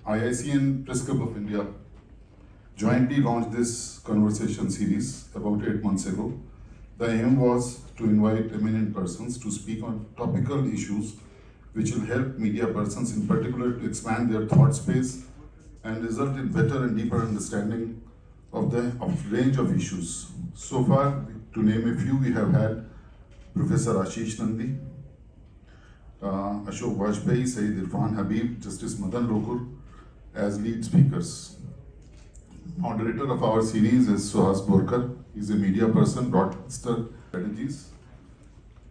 IIC and Press Club of India jointly launched this conversation series about 8 months ago. The aim was to invite eminent persons to speak on topical issues which will help media persons in particular to expand their thought space and result in better and deeper understanding of the range of issues. So far, to name a few, we have had Professor Ashish Nandi, Ashok Vajpayee, Sayyid Irfan Habib, Justice Madan Lokur as lead speakers. Moderator of our series is Suhas Borker. He's a media person, broadcaster strategies,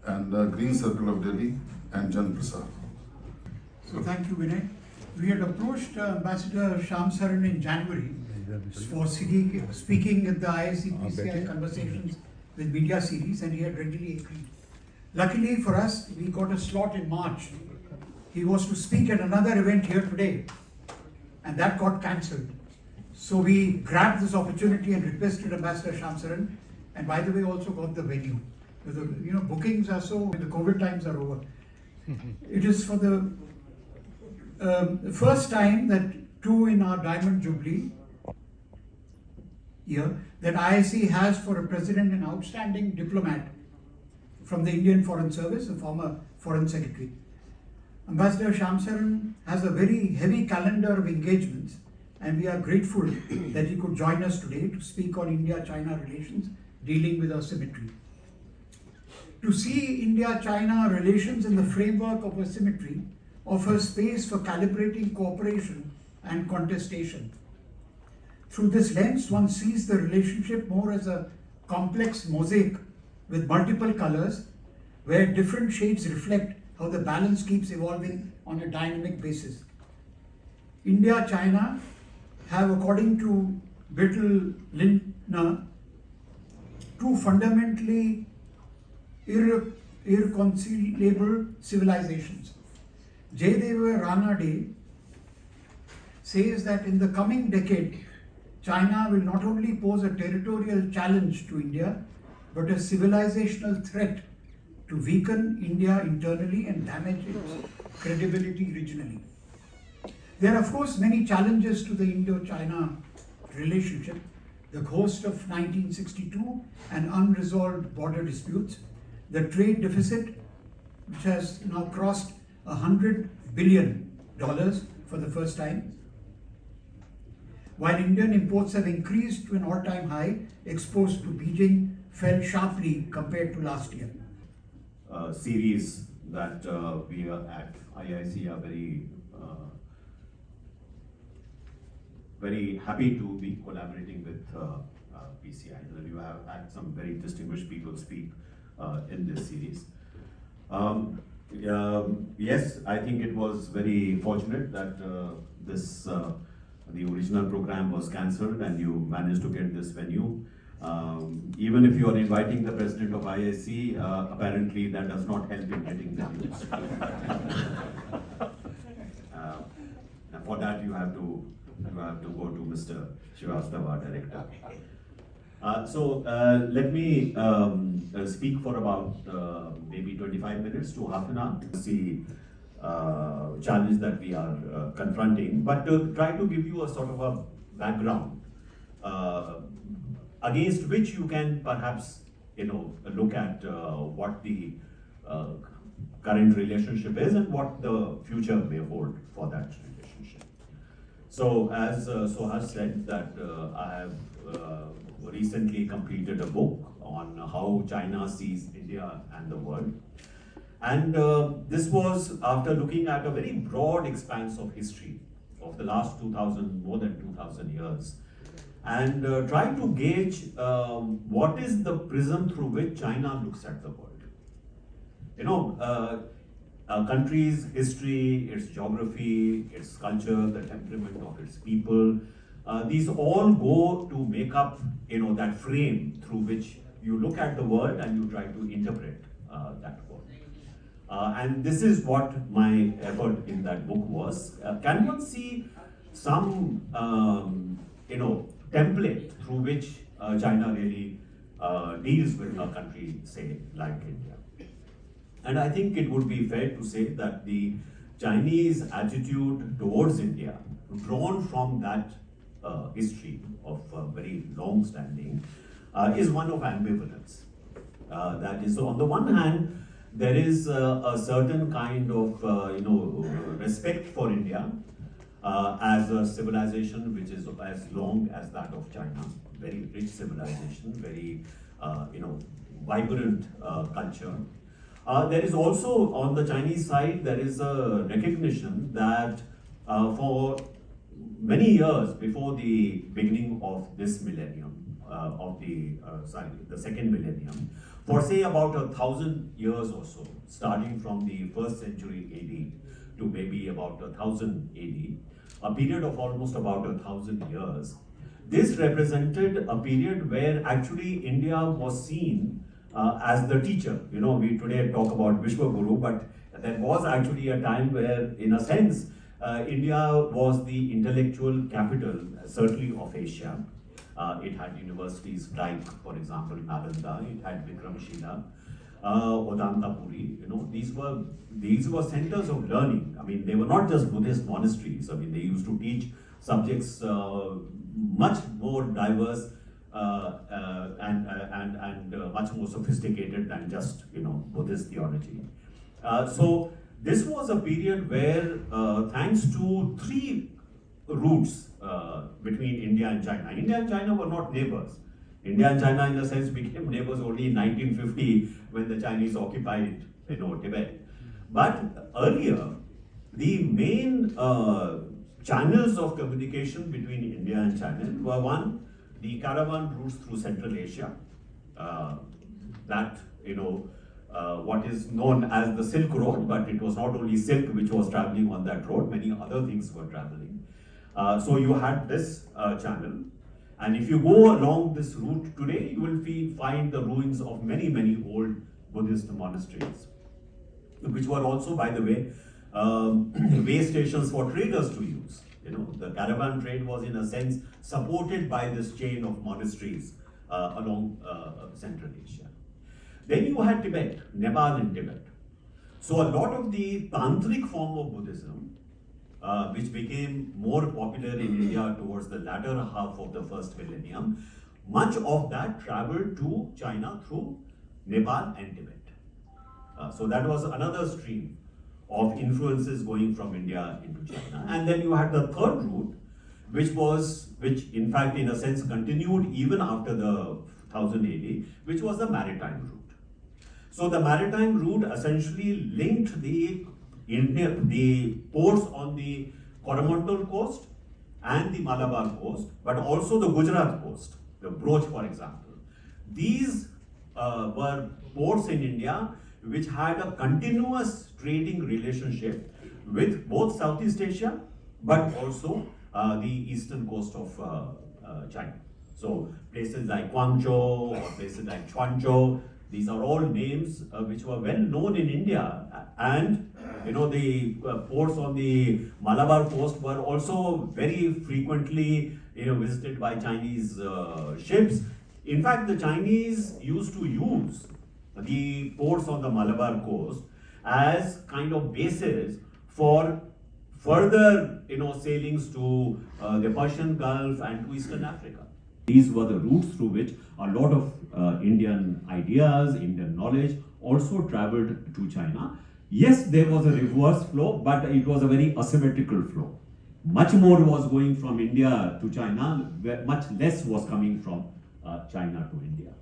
and Green Circle of Delhi, and Jan Prasad. So thank you, Vinay. We had approached Ambassador Shyam Saran in January for speaking at the IIC PCI conversations with media series, and he had readily agreed. Luckily for us, we got a slot in March. He was to speak at another event here today, and that got cancelled. So we grabbed this opportunity and requested Ambassador Shyam Saran, and by the way, also got the venue. Because, bookings are so, the COVID times are over. It is for the first time that in our Diamond Jubilee year that IIC has for a president an outstanding diplomat from the Indian Foreign Service, a former Foreign Secretary. Ambassador Shyam Saran has a very heavy calendar of engagements, and we are grateful that he could join us today to speak on India-China relations dealing with asymmetry. To see India-China relations in the framework of asymmetry offers space for calibrating cooperation and contestation. Through this lens, one sees the relationship more as a complex mosaic with multiple colors, where different shades reflect how the balance keeps evolving on a dynamic basis. India-China have, according to Bertel Lindner, two fundamentally irreconcilable civilizations. Jayadeva Ranade says that in the coming decade, China will not only pose a territorial challenge to India, but a civilizational threat to weaken India internally and damage its credibility regionally. There are, of course, many challenges to the Indo-China relationship: the ghost of 1962 and unresolved border disputes, the trade deficit, which has now crossed $100 billion for the first time, while Indian imports have increased to an all-time high, exports to Beijing fell sharply compared to last year. Series that we are at IIC are very happy to be collaborating with PCI. You have had some very distinguished people speak in this series. Yes, I think it was very fortunate that the original program was cancelled and you managed to get this venue. Even if you are inviting the president of IIC, apparently that does not help in getting the news. And for that you have to go to Mr. Srivastava, our director. So let me speak for about maybe 25 minutes to half an hour. See challenge that we are confronting, but to try to give you a sort of a background against which you can perhaps look at what the current relationship is and what the future may hold for that relationship. So as Suhas said, that I have recently completed a book on how China sees India and the world. And this was after looking at a very broad expanse of history of the last more than 2,000 years, and trying to gauge what is the prism through which China looks at the world. A country's history, its geography, its culture, the temperament of its people, these all go to make up that frame through which you look at the world and you try to interpret that world. And this is what my effort in that book was. Can one see some template through which China really deals with a country, say, like India? And I think it would be fair to say that the Chinese attitude towards India drawn from that history of very long standing is one of ambivalence. That is, so on the one hand, there is a certain kind of respect for India as a civilization which is as long as that of China, very rich civilization, very vibrant culture. There is also on the Chinese side there is a recognition that for many years before the beginning of this millennium, of the second millennium, for say about 1,000 years or so, starting from the 1st century AD to maybe about 1000 AD, a period of almost about 1,000 years, this represented a period where actually India was seen as the teacher. You know, we today talk about Vishwaguru, but there was actually a time where, in a sense, India was the intellectual capital, certainly of Asia. It had universities like, for example, Nalanda, it had Vikramshila, Odantapuri. You know, these were centers of learning. I mean, they were not just Buddhist monasteries. I mean, they used to teach subjects much more diverse and much more sophisticated than just Buddhist theology. So this was a period where, thanks to three routes between India and China. India and China were not neighbors. India and China, in a sense, became neighbors only in 1950 when the Chinese occupied, Tibet. But earlier, the main channels of communication between India and China were one, the caravan routes through Central Asia, what is known as the Silk Road, but it was not only silk which was traveling on that road, many other things were traveling. So you had this channel, and if you go along this route today, you will find the ruins of many, many old Buddhist monasteries, which were also, by the way, way stations for traders to use. The caravan trade was, in a sense, supported by this chain of monasteries along Central Asia. Then you had Tibet, Nepal and Tibet. So a lot of the tantric form of Buddhism, which became more popular in India towards the latter half of the first millennium, much of that traveled to China through Nepal and Tibet. So that was another stream of influences going from India into China. And then you had the third route, which in fact, in a sense, continued even after the 1000 AD, which was the maritime route. So the maritime route essentially linked the ports on the Coromandel coast and the Malabar coast, but also the Gujarat coast, the Broch, for example. These were ports in India which had a continuous trading relationship with both Southeast Asia, but also the eastern coast of China. So places like Guangzhou or places like Quanzhou, these are all names which were well known in India, and the ports on the Malabar coast were also very frequently visited by Chinese ships. In fact, the Chinese used to use the ports on the Malabar coast as kind of bases for further sailings to the Persian Gulf and to Eastern Africa. These were the routes through which a lot of Indian ideas, Indian knowledge also traveled to China. Yes, there was a reverse flow, but it was a very asymmetrical flow. Much more was going from India to China, where much less was coming from China to India.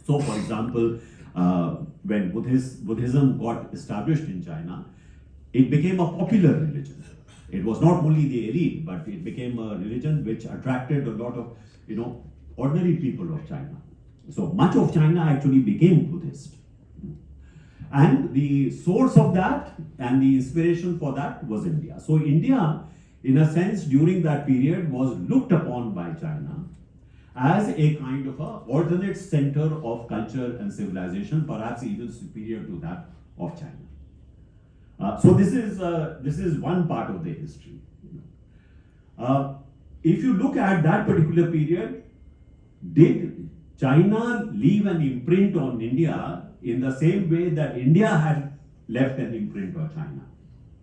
So, for example, when Buddhism got established in China, it became a popular religion. It was not only the elite, but it became a religion which attracted a lot of ordinary people of China. So much of China actually became Buddhist. And the source of that and the inspiration for that was India. So India, in a sense, during that period was looked upon by China as a kind of a alternate center of culture and civilization, perhaps even superior to that of China. So this is one part of the history. If you look at that particular period, did China leave an imprint on India in the same way that India had left an imprint on China?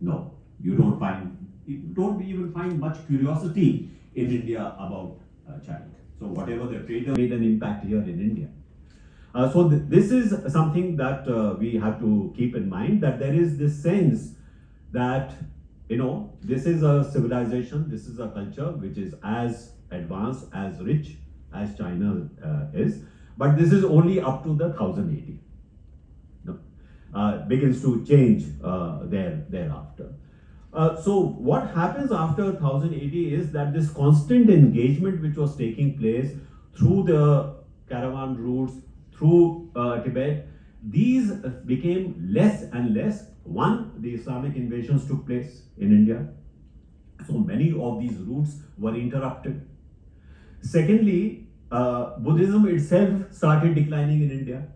No, you don't find you don't even find much curiosity in India about China. So whatever the trader made an impact here in India. So this is something that we have to keep in mind, that there is this sense that, you know, this is a civilization, this is a culture which is as advanced, as rich as China is, but this is only up to the 1000 AD. Begins to change thereafter. So what happens after 1000 AD is that this constant engagement which was taking place through the caravan routes, through Tibet, these became less and less. One, the Islamic invasions took place in India, so many of these routes were interrupted. Secondly, Buddhism itself started declining in India.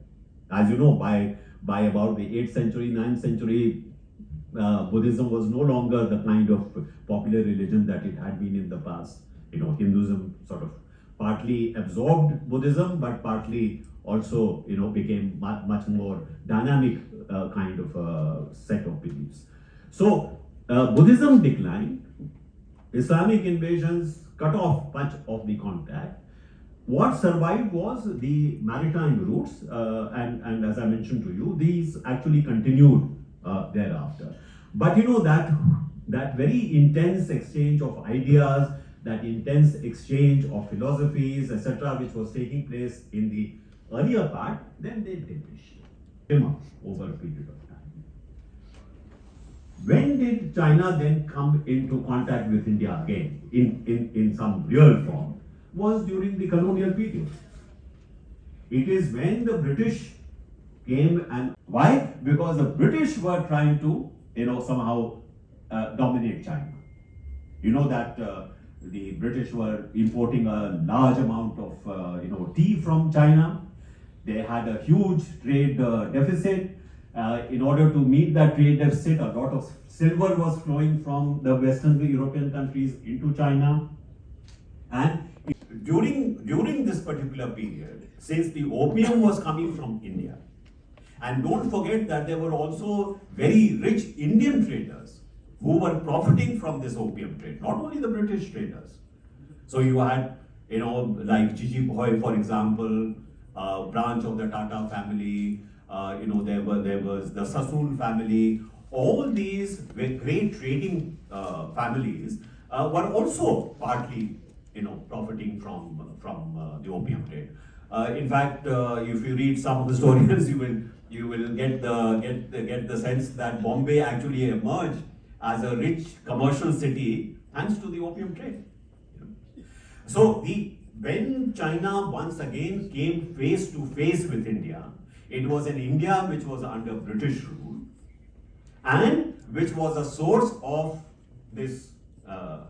As you know, by about the 8th century, 9th century, Buddhism was no longer the kind of popular religion that it had been in the past. You know, Hinduism sort of partly absorbed Buddhism, but partly also, you know, became much more dynamic kind of set of beliefs. So Buddhism declined, Islamic invasions cut off much of the contact. What survived was the maritime routes, and as I mentioned to you, these actually continued thereafter. But you know, that very intense exchange of ideas, that intense exchange of philosophies, etc., which was taking place in the earlier part, then they diminished over a period of time. When did China then come into contact with India again in some real form? Was during the colonial period. It is when the British came, and why? Because the British were trying to, you know, somehow dominate China. You know that the British were importing a large amount of you know, tea from China. They had a huge trade deficit. In order to meet that trade deficit, a lot of silver was flowing from the Western European countries into China. And during this particular period, since the opium was coming from India, and don't forget that there were also very rich Indian traders who were profiting from this opium trade, not only the British traders. So you had, you know, like Gigi Bhoi, for example, branch of the Tata family, you know, there was the Sassoon family. All these were great trading families were also partly, you know, profiting from the opium trade. In fact, if you read some historians, you will get the sense that Bombay actually emerged as a rich commercial city thanks to the opium trade. So when China once again came face to face with India, it was an India which was under British rule and which was a source of this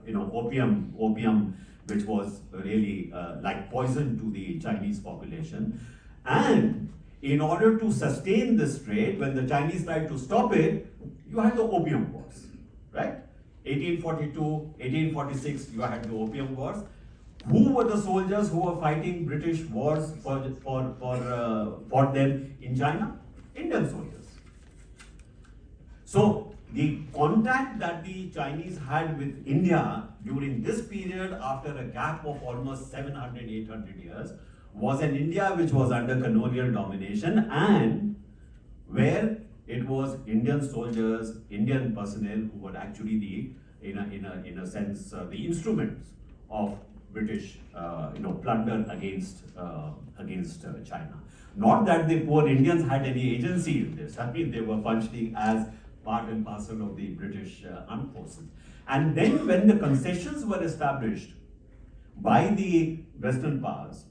you know, opium which was really like poison to the Chinese population. And in order to sustain this trade, when the Chinese tried to stop it, you had the opium wars, right? 1842, 1846, you had the opium wars. Who were the soldiers who were fighting British wars for them in China? Indian soldiers. So the contact that the Chinese had with India during this period, after a gap of almost 700, 800 years, was an India which was under colonial domination and where it was Indian soldiers, Indian personnel who were actually in a sense, the instruments of British, you know, plunder against China. Not that the poor Indians had any agency in this. I mean, they were functioning as part and parcel of the British armed forces. And then when the concessions were established by the Western powers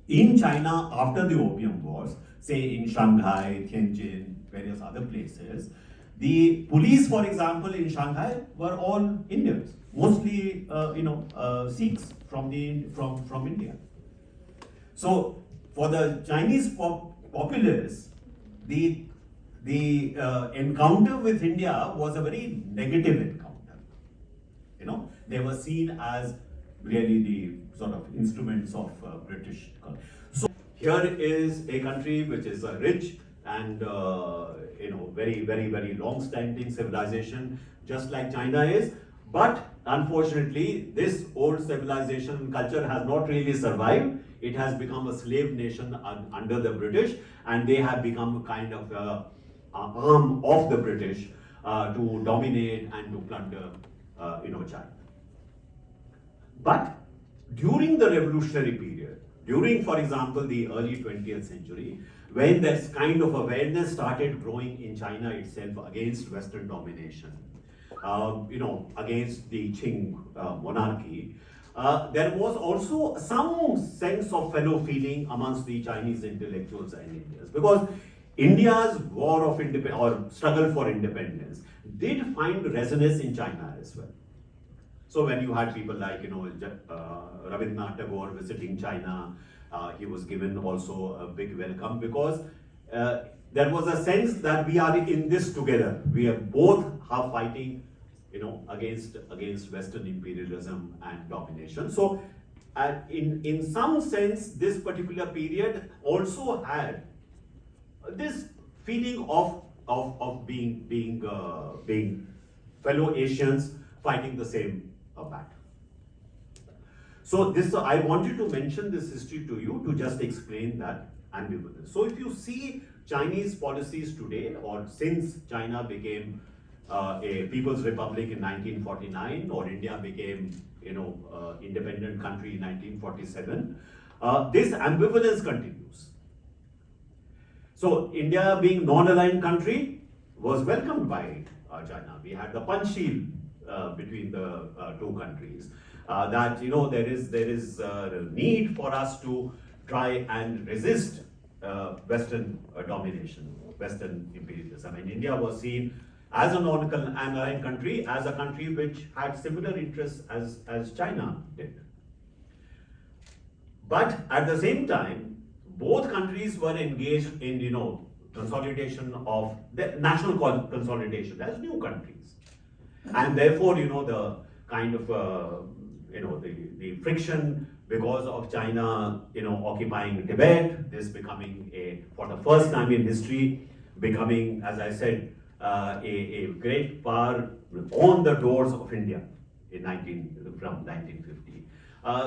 in China after the Opium Wars, say in Shanghai, Tianjin, various other places, the police, for example, in Shanghai were all Indians, mostly you know, Sikhs from India. So for the Chinese populace, the encounter with India was a very negative encounter. You know, they were seen as really the sort of instruments of British colony. So here is a country which is a rich and very, very, very long-standing civilization, just like China is. But unfortunately, this old civilization and culture has not really survived. It has become a slave nation under the British, and they have become kind of a arm of the British to dominate and to plunder, China. But during the revolutionary period, during, for example, the early 20th century, when this kind of awareness started growing in China itself against Western domination, against the Qing monarchy, there was also some sense of fellow feeling amongst the Chinese intellectuals and Indians, because India's war of independence or struggle for independence did find resonance in China as well. So when you had people like Rabindranath Tagore visiting China, he was given also a big welcome, because there was a sense that we are in this together. We are both fighting, against Western imperialism and domination. So, in some sense, this particular period also had this feeling of being fellow Asians fighting the same battle. So I wanted to mention this history to you to just explain that ambivalence. So if you see Chinese policies today, or since China became a People's Republic in 1949, or India became, independent country in 1947, this ambivalence continues. So India, being non-aligned country, was welcomed by China. We had the Panchsheel between the two countries. That there is a need for us to try and resist Western domination, Western imperialism. And India was seen as a non-aligned country, as a country which had similar interests as China did. But at the same time, both countries were engaged in consolidation of the national consolidation as new countries, and therefore the kind of the friction because of China occupying Tibet, this becoming for the first time in history, becoming, as I said, a great power on the doors of India from 1950.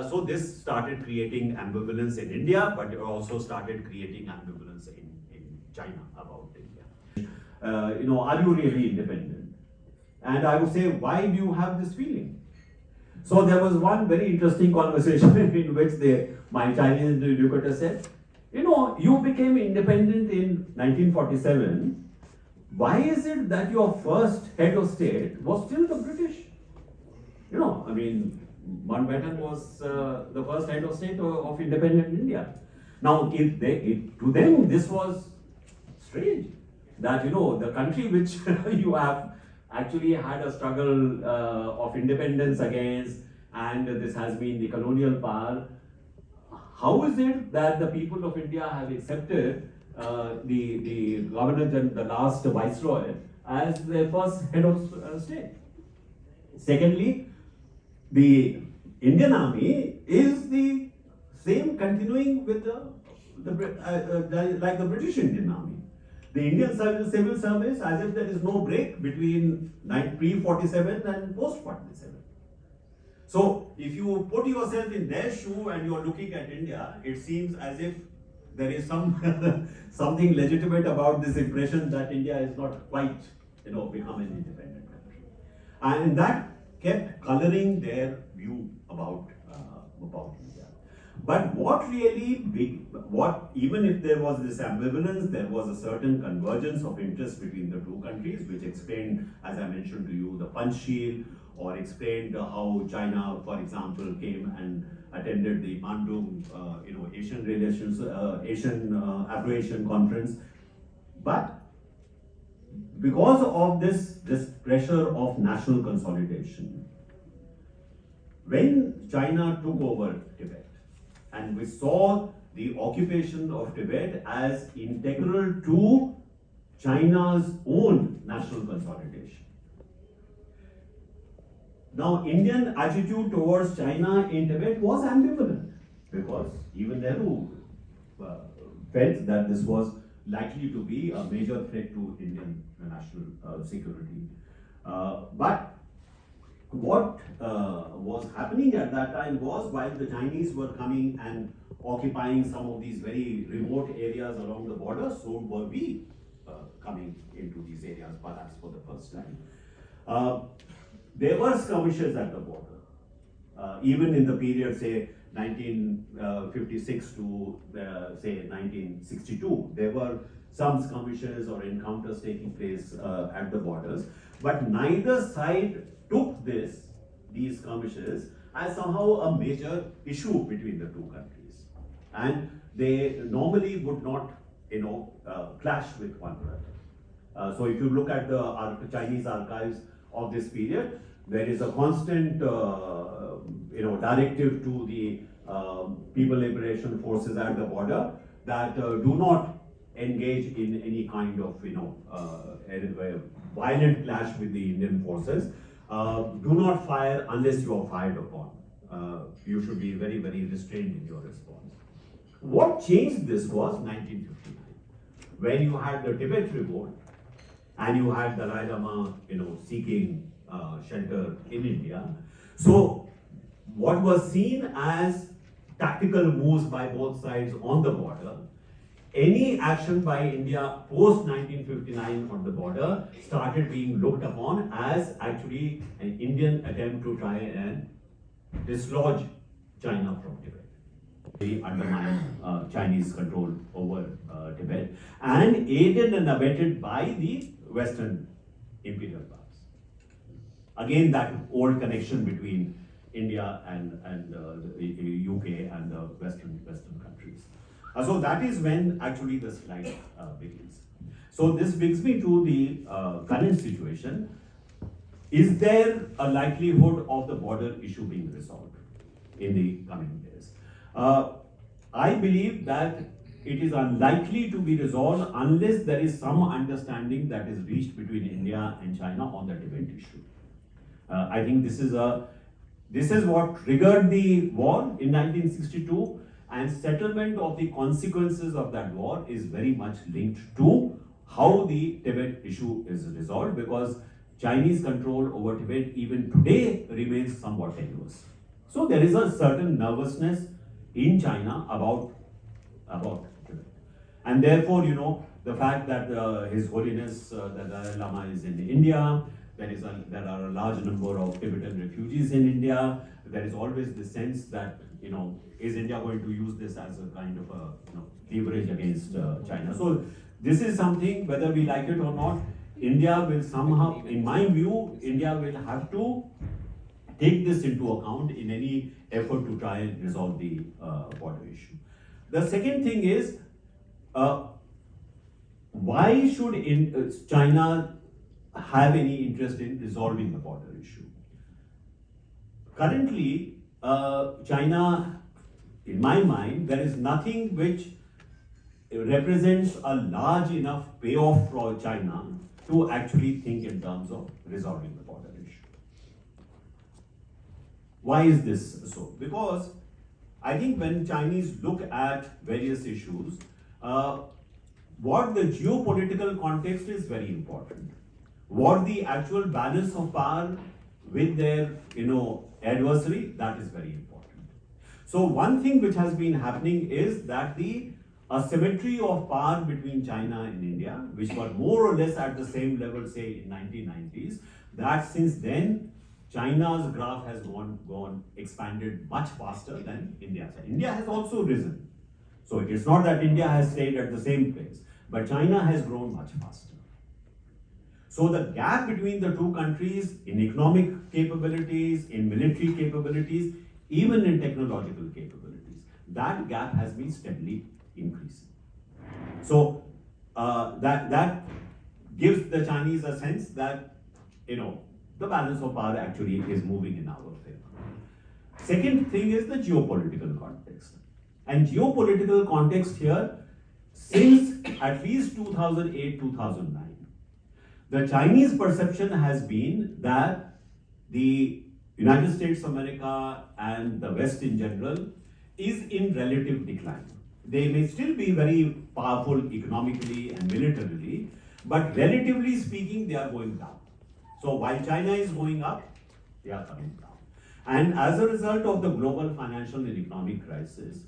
So this started creating ambivalence in India, but it also started creating ambivalence in China about India. Are you really independent? And I would say, why do you have this feeling? So there was one very interesting conversation in which my Chinese interlocutor said, you became independent in 1947. Why is it that your first head of state was still the British? Mountbatten was the first head of state of independent India. Now, to them, this was strange that, the country which you have actually had a struggle of independence against, and this has been the colonial power. How is it that the people of India have accepted the Governor General, the last Viceroy, as their first head of state? Secondly, the Indian Army is the same continuing with like the British Indian Army. The Indian civil service, as if there is no break between pre-47 and post-47. So if you put yourself in their shoe and you're looking at India, it seems as if there is something legitimate about this impression that India is not quite, become an independent country. And that kept coloring their view about India. But even if there was this ambivalence, there was a certain convergence of interest between the two countries, which explained, as I mentioned to you, the Panchsheel, or explained how China, for example, came and attended the Bandung, Asian Afro-Asian Conference. But because of this pressure of national consolidation, when China took over Tibet, and we saw the occupation of Tibet as integral to China's own national consolidation. Now, Indian attitude towards China in Tibet was ambivalent, because even Nehru felt that this was likely to be a major threat to Indian national security. But what was happening at that time was, while the Chinese were coming and occupying some of these very remote areas along the border, so were we coming into these areas perhaps for the first time. There were skirmishes at the border. Even in the period, say, 1956 to say 1962, there were some skirmishes or encounters taking place at the borders, but neither side took these skirmishes as somehow a major issue between the two countries, and they normally would not, clash with one another. So if you look at the Chinese archives of this period, there is a constant, directive to the People Liberation Forces at the border that do not engage in any kind of, violent clash with the Indian forces. Do not fire unless you are fired upon. You should be very, very restrained in your response. What changed this was 1959, when you had the Tibet revolt and you had Dalai Lama, seeking shelter in India. So what was seen as tactical moves by both sides on the border, any action by India post 1959 on the border started being looked upon as actually an Indian attempt to try and dislodge China from Tibet. They undermine Chinese control over Tibet, and aided and abetted by the Western imperial powers. Again, that old connection between India and the UK and the Western countries. So that is when actually the slide begins. So this brings me to the current situation. Is there a likelihood of the border issue being resolved in the coming days? I believe that it is unlikely to be resolved unless there is some understanding that is reached between India and China on the Tibet issue. I think this is what triggered the war in 1962, and settlement of the consequences of that war is very much linked to how the Tibet issue is resolved, because Chinese control over Tibet even today remains somewhat tenuous. So there is a certain nervousness in China about Tibet, and therefore, the fact that His Holiness the Dalai Lama is in India, there are a large number of Tibetan refugees in India. There is always the sense that, is India going to use this as a kind of a leverage against China? So this is something, whether we like it or not, India will somehow, in my view, India will have to take this into account in any effort to try and resolve the border issue. The second thing is, why should China have any interest in resolving the border issue? Currently, China, in my mind, there is nothing which represents a large enough payoff for China to actually think in terms of resolving the border issue. Why is this so? Because I think when Chinese look at various issues, what the geopolitical context is very important. What the actual balance of power with their adversary, that is very important. So one thing which has been happening is that the asymmetry of power between China and India, which were more or less at the same level, say in 1990s, that since then China's graph has expanded much faster than India's. India has also risen. So it's not that India has stayed at the same place, but China has grown much faster. So the gap between the two countries in economic capabilities, in military capabilities, even in technological capabilities, that gap has been steadily increasing. So that gives the Chinese a sense that the balance of power actually is moving in our favor. Second thing is the geopolitical context. And geopolitical context here, since at least 2008-2009, the Chinese perception has been that the United States of America and the West in general is in relative decline. They may still be very powerful economically and militarily, but relatively speaking, they are going down. So while China is going up, they are coming down. And as a result of the global financial and economic crisis,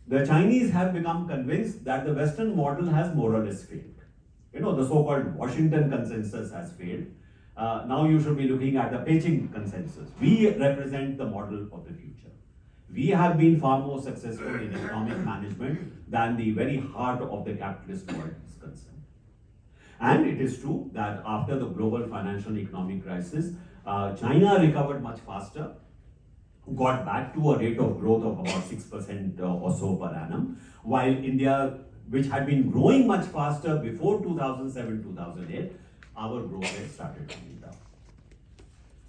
the Chinese have become convinced that the Western model has more or less failed. You know, the so-called Washington consensus has failed. Now you should be looking at the Beijing consensus. We represent the model of the future. We have been far more successful in economic management than the very heart of the capitalist world is concerned. And it is true that after the global financial and economic crisis, China recovered much faster, got back to a rate of growth of about 6% or so per annum, while India, which had been growing much faster before 2007-2008, our growth rate started coming down.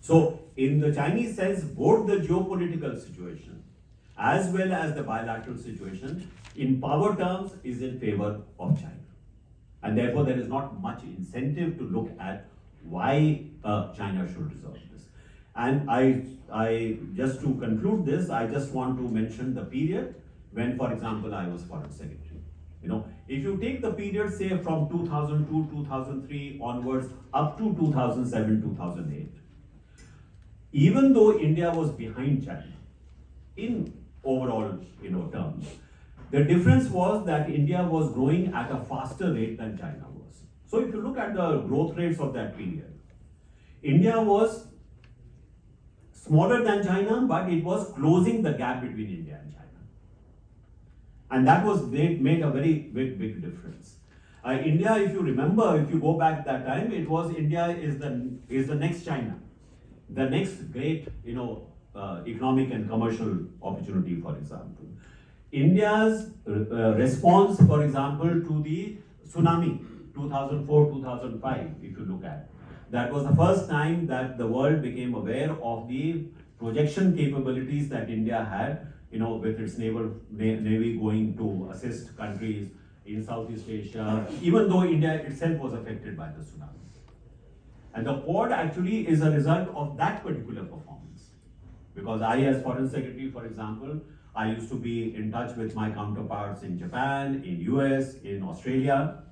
So, in the Chinese sense, both the geopolitical situation as well as the bilateral situation, in power terms, is in favor of China. And therefore, there is not much incentive to look at why China should resolve this. And I just to conclude this, I just want to mention the period when, for example, I was Foreign Secretary. You know, if you take the period, say, from 2002, 2003 onwards up to 2007, 2008, even though India was behind China in overall, terms, the difference was that India was growing at a faster rate than China was. So if you look at the growth rates of that period, India was smaller than China, but it was closing the gap between India and China. And that was made a very big difference. India, if you remember, if you go back that time, it was India is the next China, the next great, economic and commercial opportunity, for example. India's response, for example, to the tsunami, 2004-2005, if you look at, that was the first time that the world became aware of the projection capabilities that India had, with its navy going to assist countries in Southeast Asia, even though India itself was affected by the tsunami. And the Quad actually is a result of that particular performance. Because I, as Foreign Secretary, for example, I used to be in touch with my counterparts in Japan, in US, in Australia,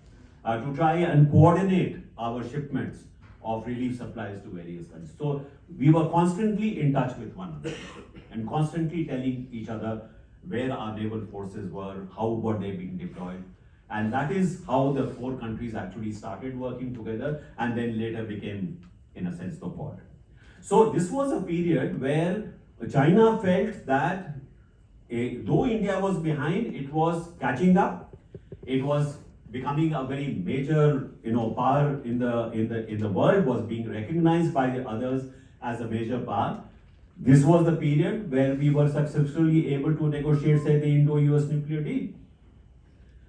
to try and coordinate our shipments of relief supplies to various countries. So we were constantly in touch with one another and constantly telling each other where our naval forces were, how were they being deployed. And that is how the four countries actually started working together and then later became, in a sense, the Quad. So this was a period where China felt that though India was behind, it was catching up. It was becoming a very major, power in the world, was being recognized by the others as a major power. This was the period where we were successfully able to negotiate, say, the Indo-US nuclear deal.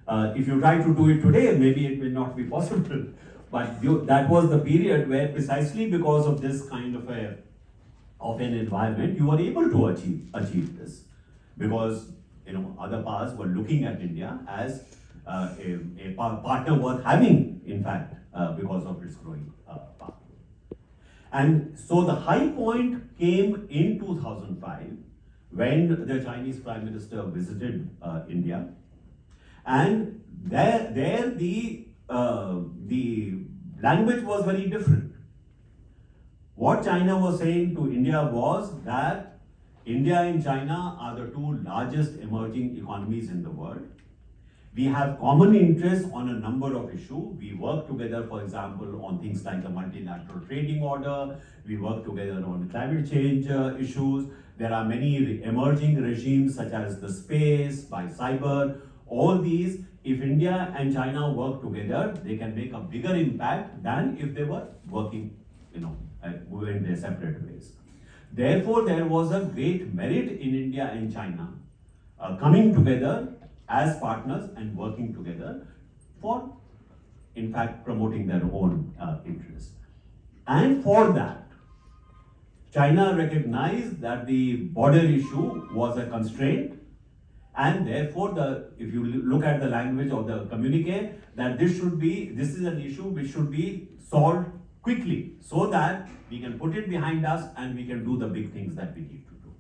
If you try to do it today, maybe it will not be possible. But that was the period where, precisely because of this kind of an environment, you were able to achieve this. Because other powers were looking at India as a partner worth having, in fact, because of its growing power. And so the high point came in 2005 when the Chinese Prime Minister visited India, and there the language was very different. What China was saying to India was that India and China are the two largest emerging economies in the world. We have common interests on a number of issues. We work together, for example, on things like the multilateral trading order. We work together on climate change issues. There are many emerging regimes such as the space, by cyber. All these, if India and China work together, they can make a bigger impact than if they were working, in their separate ways. Therefore, there was a great merit in India and China coming together as partners and working together for, in fact, promoting their own interests. And for that, China recognized that the border issue was a constraint, and therefore, if you look at the language of the communique, that this is an issue which should be solved quickly, so that we can put it behind us and we can do the big things that we need to do.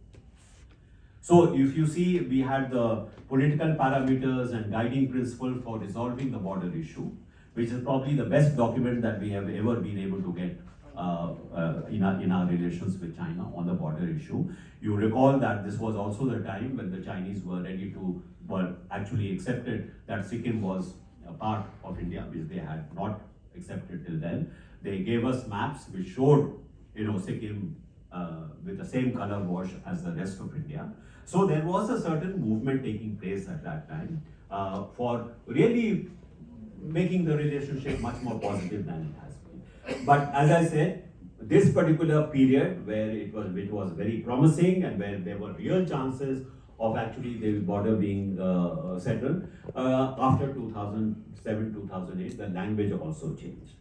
So if you see, we had the political parameters and guiding principle for resolving the border issue, which is probably the best document that we have ever been able to get in our relations with China on the border issue. You recall that this was also the time when the Chinese were actually accepted that Sikkim was a part of India, which they had not accepted till then. They gave us maps which showed, Sikkim with the same color wash as the rest of India. So there was a certain movement taking place at that time for really making the relationship much more positive than it has been. But as I said, this particular period where it was very promising and where there were real chances of actually the border being settled, after 2007-2008, the language also changed.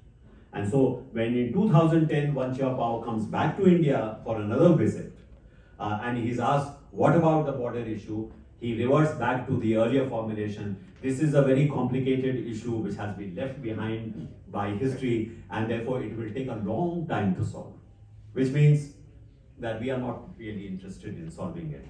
And so when in 2010, Wan Chiapao comes back to India for another visit, and he's asked, what about the border issue? He reverts back to the earlier formulation. This is a very complicated issue which has been left behind by history, and therefore it will take a long time to solve, which means that we are not really interested in solving it